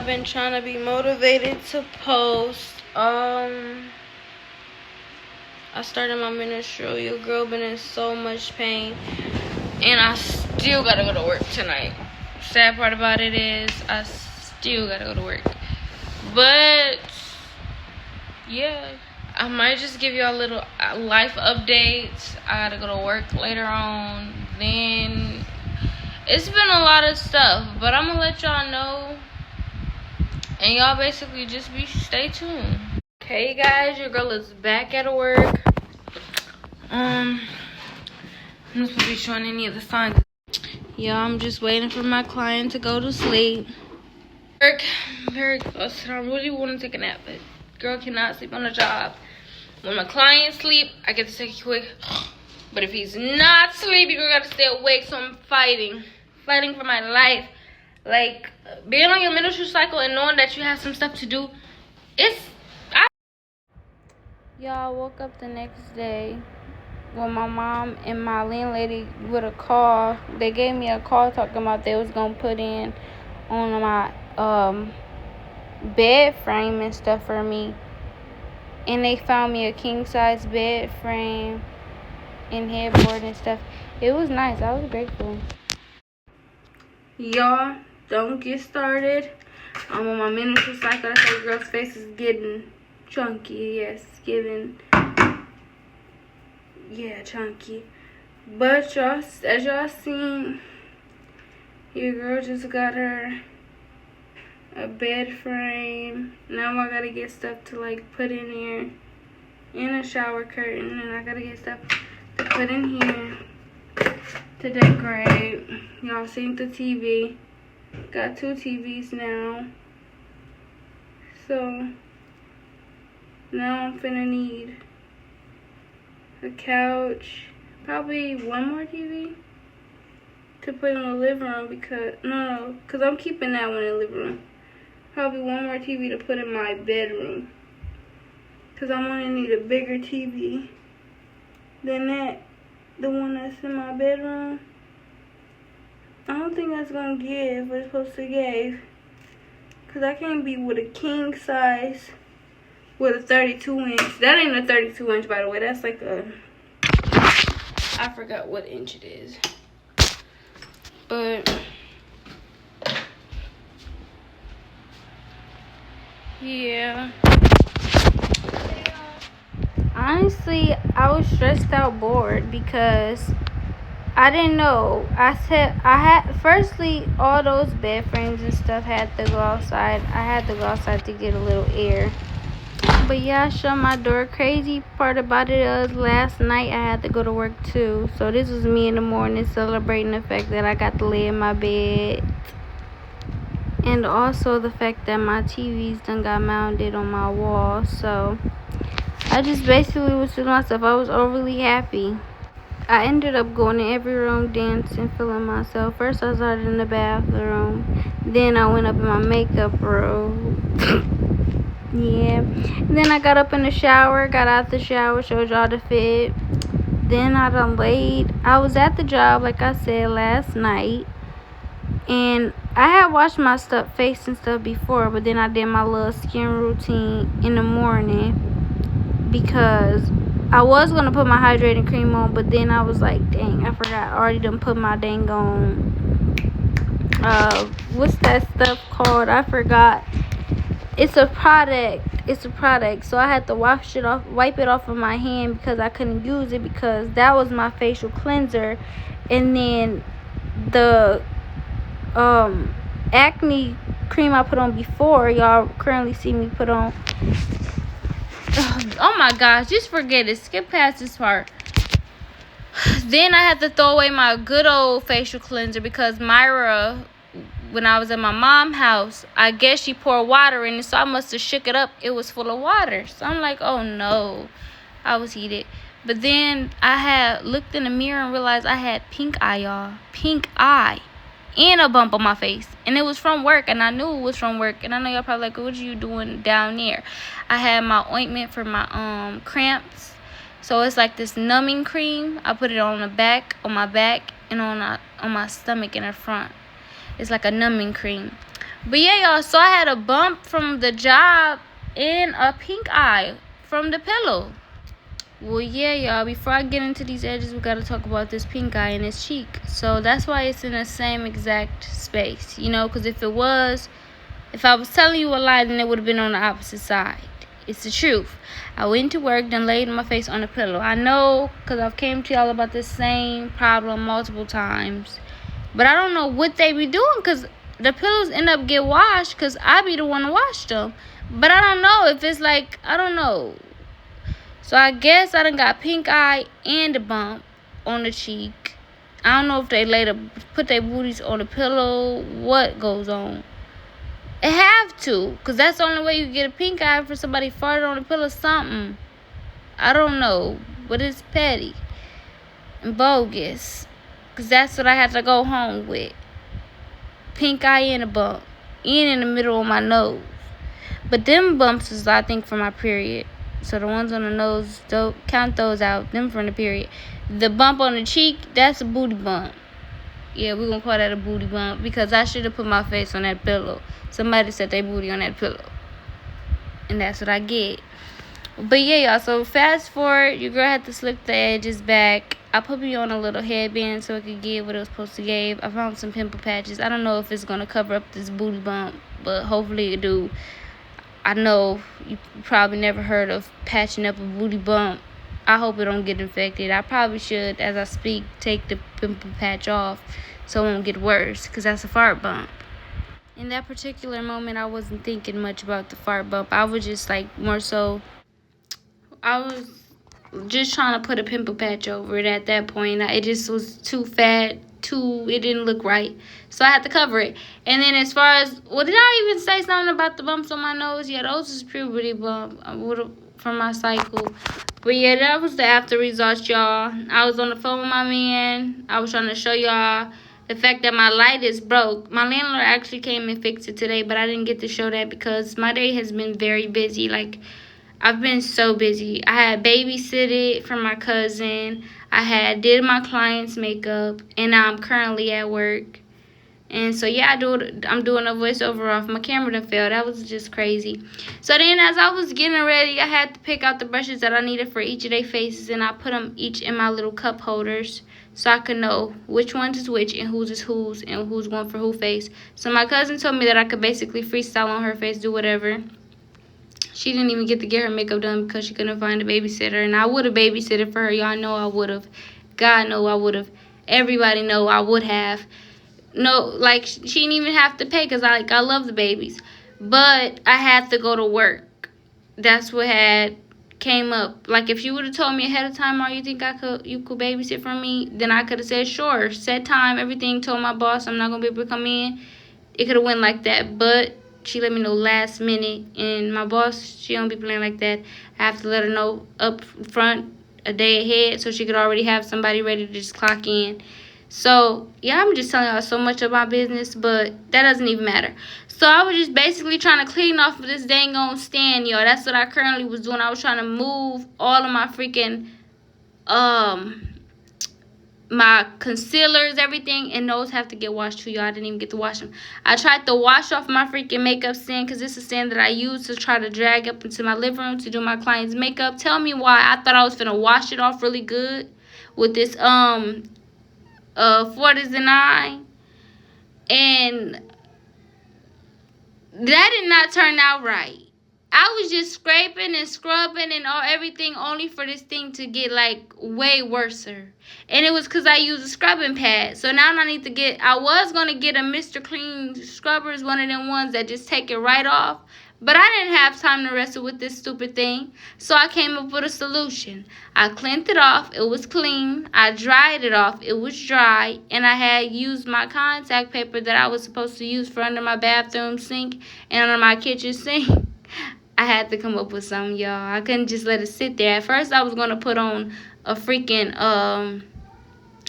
I've been trying to be motivated to post. I started my ministry. Your girl been in so much pain, and I still gotta go to work tonight. Sad part about it is I still gotta go to work. But yeah, I might just give you a little life updates. I gotta go to work later on. Then it's been a lot of stuff, but I'm gonna let y'all know, and y'all basically just stay tuned. Okay, guys, your girl is back at work. I'm not supposed to be showing any of the signs. Yeah, I'm just waiting for my client to go to sleep. Work, very exhausted. I really want to take a nap, but girl cannot sleep on the job. When my client sleep, I get to take a quick. But if he's not sleeping, you gotta stay awake. So I'm fighting for my life. Like, being on your menstrual cycle and knowing that you have some stuff to do, Y'all, woke up the next day with my mom and my landlady with a call. They gave me a call talking about they was gonna put in on my bed frame and stuff for me. And they found me a king size bed frame and headboard and stuff. It was nice. I was grateful. Y'all, don't get started. I'm on my menstrual cycle. I say girl's face is getting chunky. Yes, chunky. But y'all, as y'all seen, your girl just got her a bed frame. Now I gotta get stuff to like put in here, and a shower curtain, and I gotta get stuff to put in here to decorate. Y'all seen the TV. Got 2 TVs now. So now I'm finna need a couch, probably one more TV to put in the living room because I'm keeping that one in the living room. Probably one more TV to put in my bedroom because I'm gonna need a bigger TV than that. The one that's in my bedroom, I don't think that's gonna give what it's supposed to give, because I can't be with a king size with a 32 inch. That ain't a 32 inch, by the way. That's like I forgot what inch it is. But yeah. Honestly, I was stressed out, bored, because I didn't know. Firstly, all those bed frames and stuff had to go outside. I had to go outside to get a little air. But yeah, I shut my door. Crazy part about it was last night I had to go to work too. So this was me in the morning celebrating the fact that I got to lay in my bed. And also the fact that my TVs done got mounted on my wall. So I just basically was to myself, I was overly happy. I ended up going in every room, dancing, feeling myself. First I started in the bathroom. Then I went up in my makeup room. Yeah. Then I got up in the shower, got out the shower, showed y'all the fit. Then I done laid. I was at the job, like I said, last night. And I had washed my face and stuff before, but then I did my little skin routine in the morning because I was going to put my hydrating cream on, but then I was like, dang, I forgot. I already done put my dang on, what's that stuff called? I forgot. It's a product. So I had to wipe it off of my hand because I couldn't use it because that was my facial cleanser. And then the acne cream I put on before, y'all currently see me put on. Oh my gosh, just forget it. Skip past this part. Then I had to throw away my good old facial cleanser because Myra, when I was at my mom's house, I guess she poured water in it, so I must have shook it up. It was full of water. So I'm like, oh no. I was heated. But then I had looked in the mirror and realized I had pink eye, y'all. Pink eye. And a bump on my face. And it was from work, and I knew it was from work. And I know y'all probably like, what are you doing down there? I had my ointment for my cramps. So it's like this numbing cream. I put it on my back, and on my stomach in the front. It's like a numbing cream. But yeah, y'all, so I had a bump from the job and a pink eye from the pillow. Well, yeah, y'all, before I get into these edges, we gotta talk about this pink eye in his cheek. So that's why it's in the same exact space, because if I was telling you a lie, then it would have been on the opposite side. It's the truth. I went to work, then laid my face on the pillow. I know, because I've came to y'all about this same problem multiple times. But I don't know what they be doing, because the pillows end up get washed, because I be the one to wash them. But I don't know if it's like, I don't know. So I guess I done got pink eye and a bump on the cheek. I don't know if they put their booties on the pillow. What goes on? It have to, because that's the only way you get a pink eye for somebody farted on the pillow something. I don't know, but it's petty and bogus, because that's what I have to go home with. Pink eye and a bump, and in the middle of my nose. But them bumps is, I think, for my period. So the ones on the nose, don't count those out. Them from the period. The bump on the cheek, that's a booty bump. Yeah, we're going to call that a booty bump, because I should have put my face on that pillow. Somebody set their booty on that pillow. And that's what I get. But yeah, y'all, so fast forward, your girl had to slip the edges back. I put me on a little headband so it could give what it was supposed to give. I found some pimple patches. I don't know if it's going to cover up this booty bump, but hopefully it do. I know you probably never heard of patching up a booty bump. I hope it don't get infected. I probably should, as I speak, take the pimple patch off so it won't get worse, because that's a fart bump. In that particular moment, I wasn't thinking much about the fart bump. I was just like, more so, I was just trying to put a pimple patch over it at that point. It just was too fat, it didn't look right. So I had to cover it. And then as far as, well, did I even say something about the bumps on my nose? Yeah, those is puberty bump from my cycle. But yeah, that was the after results, y'all. I was on the phone with my man. I was trying to show y'all the fact that my light is broke. My landlord actually came and fixed it today, but I didn't get to show that because my day has been very busy. Like, I've been so busy. I had babysitted for my cousin. I had did my client's makeup, and now I'm currently at work. And so yeah, I'm doing a voiceover off my camera that fell. That was just crazy. So then as I was getting ready, I had to pick out the brushes that I needed for each of their faces, and I put them each in my little cup holders so I could know which ones is which and whose is whose and who's going for who face. So my cousin told me that I could basically freestyle on her face, do whatever. She didn't even get to get her makeup done because she couldn't find a babysitter. And I would have babysitted for her. Y'all know I would have. God know I would have. Everybody know I would have. No, like, she didn't even have to pay because I love the babies. But I had to go to work. That's what had came up. Like, if you would have told me ahead of time, you think you could babysit for me, then I could have said sure. Set time, everything, told my boss I'm not going to be able to come in. It could have went like that. But she let me know last minute, and my boss, she don't be playing like that. I have to let her know up front a day ahead so she could already have somebody ready to just clock in. So yeah, I'm just telling y'all so much of my business, but that doesn't even matter. So I was just basically trying to clean off of this dang on stand, y'all. That's what I currently was doing. I was trying to move all of my freaking my concealers, everything, and those have to get washed too, y'all. I didn't even get to wash them. I tried to wash off my freaking makeup stand because this is a stand that I use to try to drag up into my living room to do my client's makeup. Tell me why I thought I was gonna wash it off really good with this 49, and that did not turn out right. I was just scraping and scrubbing and everything only for this thing to get like way worser. And it was because I used a scrubbing pad. So now I was going to get a Mr. Clean scrubbers, one of them ones that just take it right off. But I didn't have time to wrestle with this stupid thing. So I came up with a solution. I cleaned it off. It was clean. I dried it off. It was dry. And I had used my contact paper that I was supposed to use for under my bathroom sink and under my kitchen sink. I had to come up with something, y'all. I couldn't just let it sit there. At first, I was going to put on a freaking,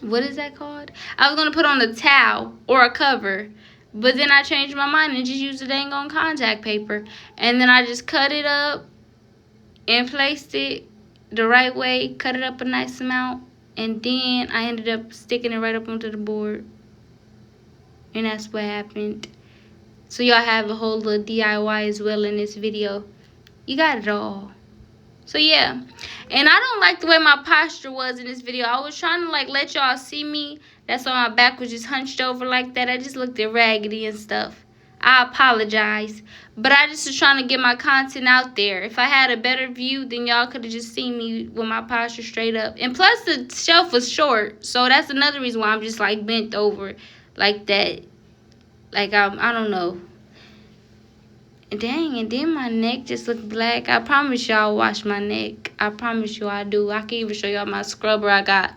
what is that called? I was going to put on a towel or a cover. But then I changed my mind and just used the dang on contact paper. And then I just cut it up and placed it the right way. Cut it up a nice amount. And then I ended up sticking it right up onto the board. And that's what happened. So y'all have a whole little DIY as well in this video. You got it all. So yeah, and I don't like the way my posture was in this video. I was trying to like let y'all see me. That's why my back was just hunched over like that. I just looked at raggedy and stuff. I apologize, but I just was trying to get my content out there. If I had a better view, then y'all could have just seen me with my posture straight up. And plus the shelf was short, so that's another reason why I'm just like bent over like that. Like I don't know. Dang, and then my neck just looked black. I promise y'all I wash my neck. I promise you I do. I can even show y'all my scrubber I got.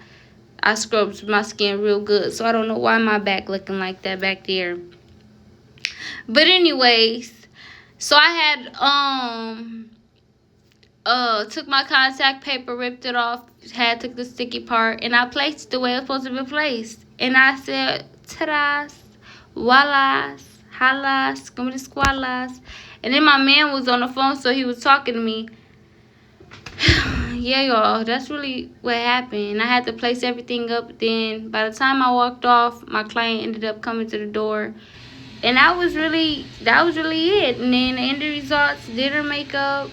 I scrubbed my skin real good. So I don't know why my back looking like that back there. But anyways, so I had took my contact paper, ripped it off, took the sticky part, and I placed it the way it was supposed to be placed. And I said, ta-das, wallas, halas, squalas. And then my man was on the phone, so he was talking to me. Yeah, y'all, that's really what happened. I had to place everything up. Then by the time I walked off, my client ended up coming to the door. And that was really it. And then the end results, did her makeup.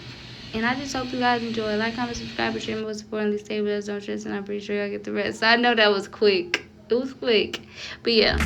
And I just hope you guys enjoy. Like, comment, subscribe, and share. Most importantly, stay with us, don't stress, and I'm pretty sure y'all get the rest. So I know that was quick. It was quick. But yeah.